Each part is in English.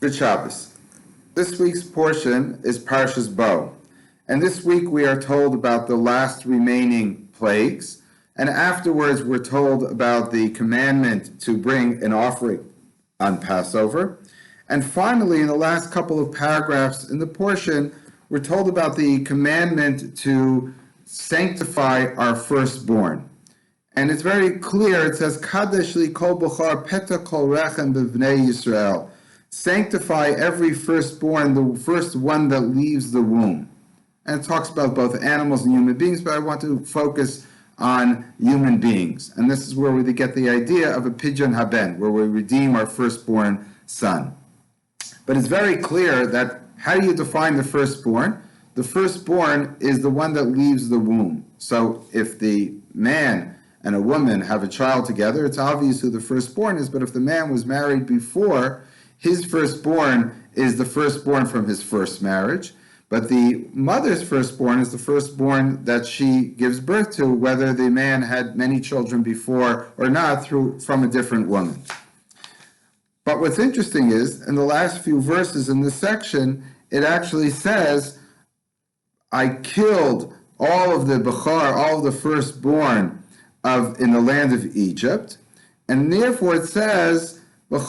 Good Shabbos. This week's portion is Parshas Bo, and this week we are told about the last remaining plagues, and afterwards we're told about the commandment to bring an offering on Passover, and finally in the last couple of paragraphs in the portion we're told about the commandment to sanctify our firstborn. And it's very clear, it says, Kadesh li kol b'char peta kol rechem b'vnei Yisrael. Sanctify every firstborn, the first one that leaves the womb. And it talks about both animals and human beings, but I want to focus on human beings. And this is where we get the idea of a pidyon haben, where we redeem our firstborn son. But it's very clear that how do you define the firstborn? The firstborn is the one that leaves the womb. So if the man and a woman have a child together, it's obvious who the firstborn is, but if the man was married before, his firstborn is the firstborn from his first marriage, but the mother's firstborn is the firstborn that she gives birth to, whether the man had many children before or not from a different woman. But what's interesting is, in the last few verses in this section, it actually says, I killed all of the Bechar, all of the firstborn in the land of Egypt, and therefore it says, and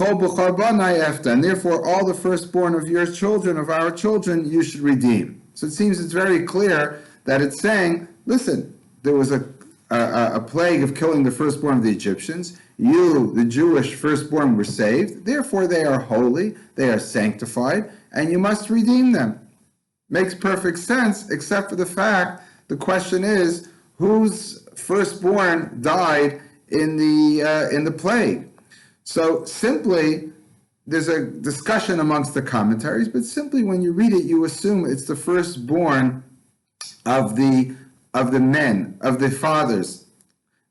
therefore all the firstborn of your children, of our children, you should redeem. So it seems it's very clear that it's saying, listen, there was a plague of killing the firstborn of the Egyptians. You, the Jewish firstborn, were saved. Therefore they are holy, they are sanctified, and you must redeem them. Makes perfect sense, except for the fact, the question is, whose firstborn died in the plague? So simply, there's a discussion amongst the commentaries, but simply when you read it, you assume it's the firstborn of the men, of the fathers,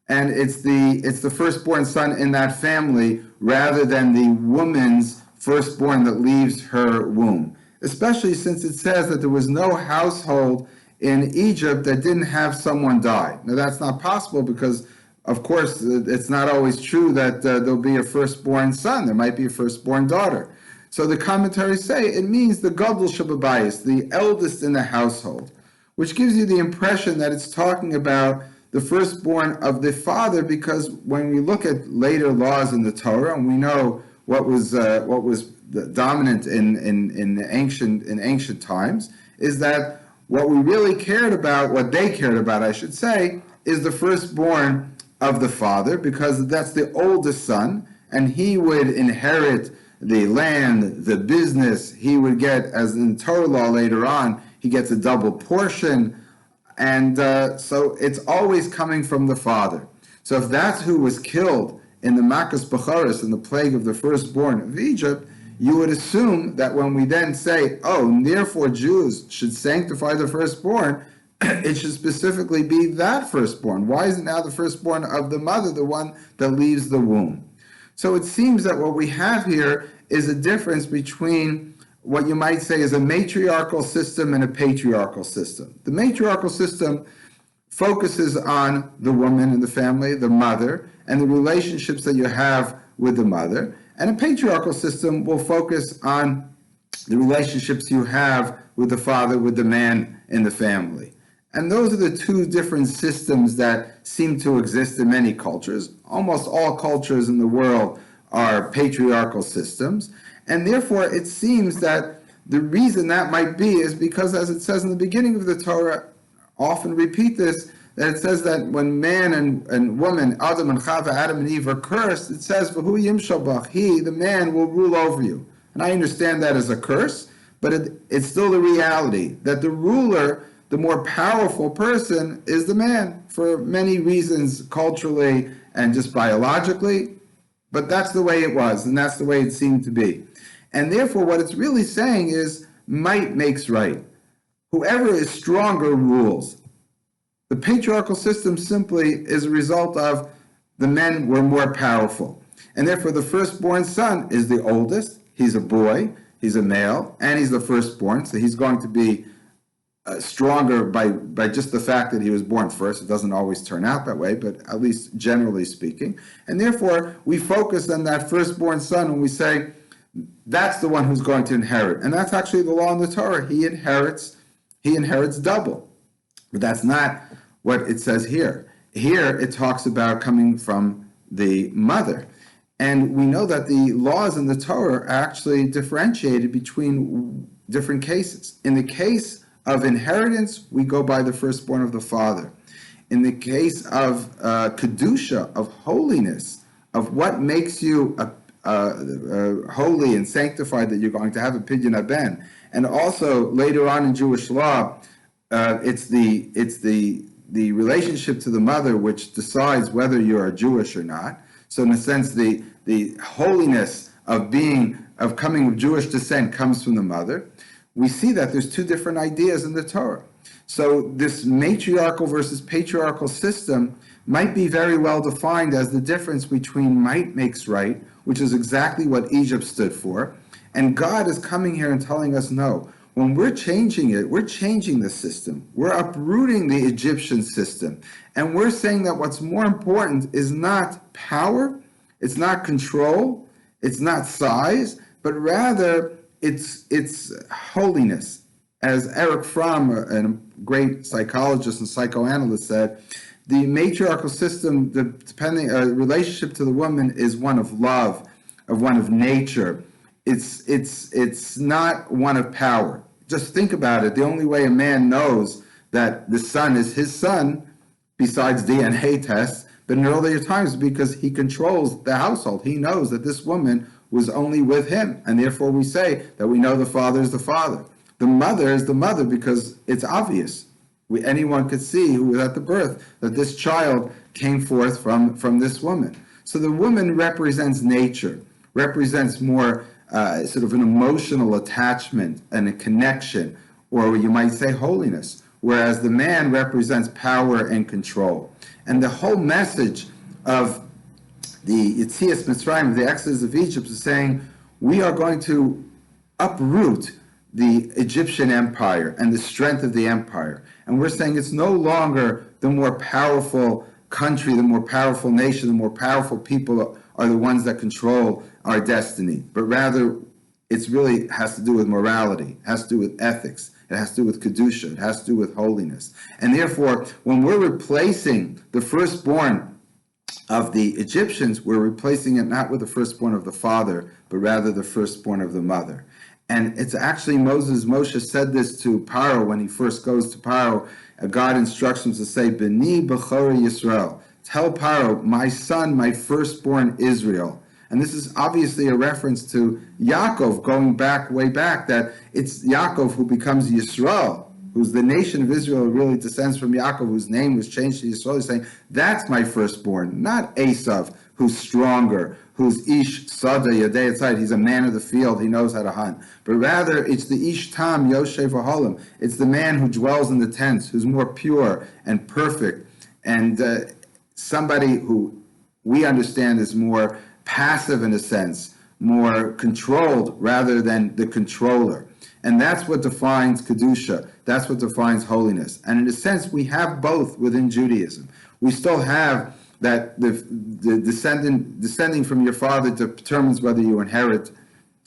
and it's the firstborn son in that family rather than the woman's firstborn that leaves her womb. Especially since it says that there was no household in Egypt that didn't have someone die. Now that's not possible because, of course, it's not always true that there'll be a firstborn son. There might be a firstborn daughter. So the commentaries say it means the gadol shababayis, the eldest in the household, which gives you the impression that it's talking about the firstborn of the father, because when we look at later laws in the Torah, and we know what was dominant in ancient times, is that what we really cared about, what they cared about, I should say, is the firstborn of the father, because that's the oldest son, and he would inherit the land, the business. He would get, as in Torah law later on, he gets a double portion, and so it's always coming from the father. So if that's who was killed in the Makas Becharis, in the plague of the firstborn of Egypt, you would assume that when we then say, oh, therefore Jews should sanctify the firstborn, it should specifically be that firstborn. Why is it now the firstborn of the mother, the one that leaves the womb? So it seems that what we have here is a difference between what you might say is a matriarchal system and a patriarchal system. The matriarchal system focuses on the woman in the family, the mother, and the relationships that you have with the mother. And a patriarchal system will focus on the relationships you have with the father, with the man in the family. And those are the two different systems that seem to exist in many cultures. Almost all cultures in the world are patriarchal systems. And therefore, it seems that the reason that might be is because, as it says in the beginning of the Torah, often repeat this, that it says that when man and woman, Adam and Chava, Adam and Eve are cursed, it says, V'hu yimshalbach, he, the man, will rule over you. And I understand that as a curse, but it's still the reality that the ruler, the more powerful person, is the man for many reasons, culturally and just biologically. But that's the way it was, and that's the way it seemed to be. And therefore, what it's really saying is, might makes right. Whoever is stronger rules. The patriarchal system simply is a result of the men were more powerful. And therefore, the firstborn son is the oldest. He's a boy, he's a male, and he's the firstborn. So he's going to be stronger by just the fact that he was born first. It doesn't always turn out that way, but at least generally speaking. And therefore, we focus on that firstborn son when we say that's the one who's going to inherit. And that's actually the law in the Torah. He inherits double. But that's not what it says here. Here it talks about coming from the mother. And we know that the laws in the Torah are actually differentiated between different cases. In the case of inheritance, we go by the firstborn of the father. In the case of kedusha, of holiness, of what makes you holy and sanctified, that you're going to have a pidyon haben, and also later on in Jewish law, it's the relationship to the mother which decides whether you are Jewish or not. So in a sense, the holiness of coming of Jewish descent comes from the mother. We see that there's two different ideas in the Torah. So this matriarchal versus patriarchal system might be very well defined as the difference between might makes right, which is exactly what Egypt stood for, and God is coming here and telling us no. When we're changing it, we're changing the system. We're uprooting the Egyptian system. And we're saying that what's more important is not power, it's not control, it's not size, but rather it's holiness. As Eric Fromm, a great psychologist and psychoanalyst, said, the matriarchal system, the relationship to the woman is one of love, of one of nature. It's not one of power. Just think about it. The only way a man knows that the son is his son, besides DNA tests, but in earlier times, because he controls the household. He knows that this woman was only with him, and therefore we say that we know the father is the father. The mother is the mother because it's obvious. Anyone could see who was at the birth that this child came forth from this woman. So the woman represents nature, represents more sort of an emotional attachment and a connection, or you might say holiness, whereas the man represents power and control. And the whole message of the Yetzias Mitzrayim, the Exodus of Egypt, is saying we are going to uproot the Egyptian empire and the strength of the empire. And we're saying it's no longer the more powerful country, the more powerful nation, the more powerful people are the ones that control our destiny, but rather it's really has to do with morality, it has to do with ethics, it has to do with kedusha, it has to do with holiness. And therefore, when we're replacing the firstborn of the Egyptians, we're replacing it not with the firstborn of the father, but rather the firstborn of the mother. And it's actually Moshe said this to Paro when he first goes to Paro. God instructs him to say, B'ni b'chori Yisrael. Tell Paro, my son, my firstborn Israel. And this is obviously a reference to Yaakov, going back, way back, that it's Yaakov who becomes Yisrael, who's the nation of Israel, really descends from Yaakov, whose name was changed to Yisrael. He's saying, that's my firstborn, not Esav, who's stronger, who's Ish Sada Yadei Etzai, he's a man of the field, he knows how to hunt. But rather, it's the Ish Tam Yoshev Oholim, it's the man who dwells in the tents, who's more pure and perfect, and somebody who we understand is more passive in a sense, more controlled rather than the controller. And that's what defines Kedusha, that's what defines holiness. And in a sense, we have both within Judaism. We still have that the descending from your father determines whether you inherit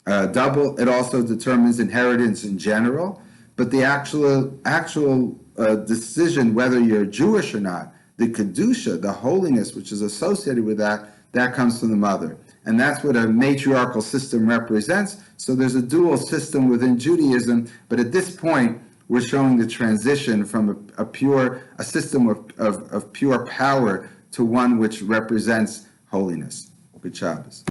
double. It also determines inheritance in general. But the actual decision whether you're Jewish or not, the Kedusha, the holiness which is associated with that comes from the mother. And that's what a matriarchal system represents. So there's a dual system within Judaism, but at this point, we're showing the transition from a system of pure power to one which represents holiness. Good Shabbos.